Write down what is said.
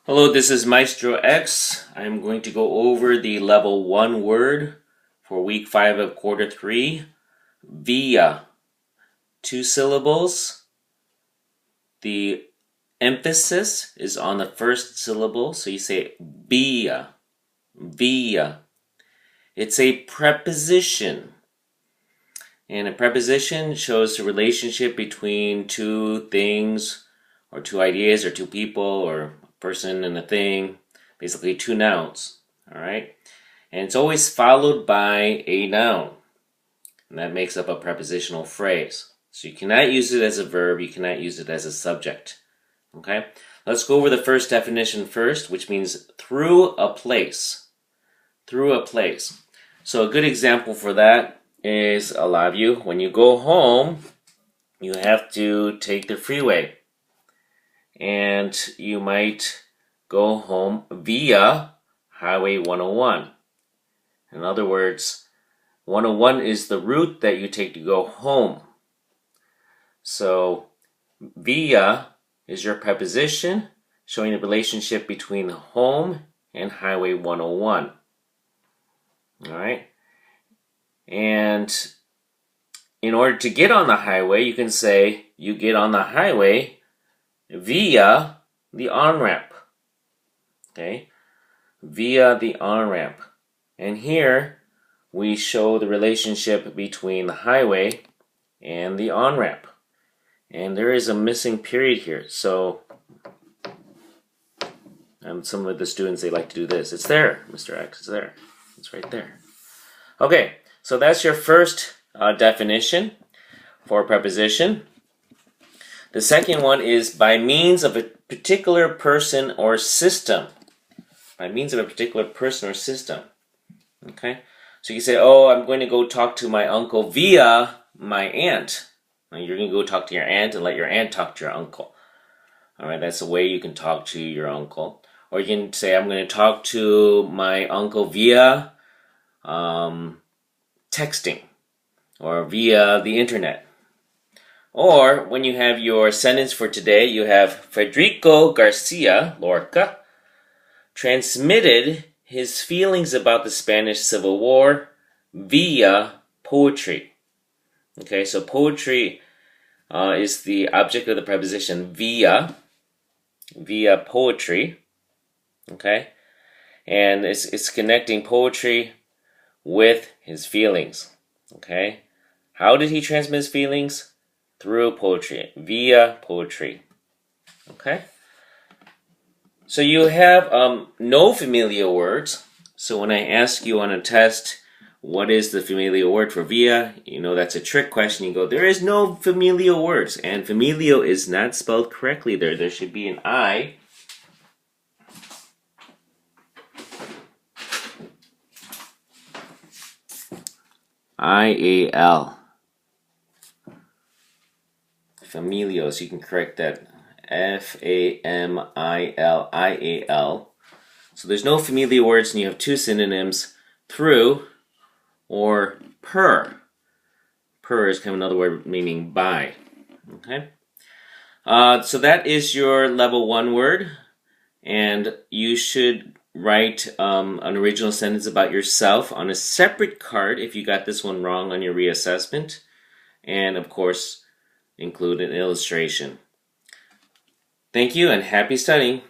Hello, this is Maestro X. I'm going to go over the level 1 word for week 5 of quarter 3. Via. 2 syllables. The emphasis is on the first syllable, so you say via. Via. It's a preposition. And a preposition shows the relationship between two things, or two ideas, or two people, or a person and a thing. Basically, two nouns. Alright? And it's always followed by a noun. And that makes up a prepositional phrase. So you cannot use it as a verb, you cannot use it as a subject. Okay? Let's go over the first definition first, which means through a place. Through a place. So a good example for that is a lot of you, when you go home, you have to take the freeway. And you might go home via Highway 101. In other words, 101 is the route that you take to go home. So via is your preposition showing the relationship between home and Highway 101. Alright? And in order to get on the highway, you can say you get on the highway via the on-ramp. Okay? Via the on-ramp. And here we show the relationship between the highway and the on-ramp. And there is a missing period here. So some of the students, they like to do this. It's there, Mr. X. It's there. It's right there. Okay, so that's your first definition for a preposition. The second one is by means of a particular person or system. By means of a particular person or system. Okay? So you say, oh, I'm going to go talk to my uncle via my aunt. Now you're going to go talk to your aunt and let your aunt talk to your uncle. Alright, that's a way you can talk to your uncle. Or you can say, I'm going to talk to my uncle via texting. Or via the internet. Or, when you have your sentence for today, you have Federico Garcia Lorca transmitted his feelings about the Spanish Civil War via poetry. Okay, so poetry is the object of the preposition via poetry. Okay, and it's connecting poetry with his feelings. Okay, how did he transmit his feelings? Through poetry, via poetry. Okay? So you have no familiar words. So when I ask you on a test, what is the familiar word for via? You know that's a trick question. You go, there is no familiar words. And familiar is not spelled correctly there. There should be an I. I-A-L. Familial, so you can correct that. F-A-M-I-L-I-A-L. So there's no familiar words, and you have two synonyms, through or per. Per is kind of another word meaning by. Okay? So that is your level 1 word, and you should write an original sentence about yourself on a separate card if you got this one wrong on your reassessment, and of course include an illustration. Thank you and happy studying.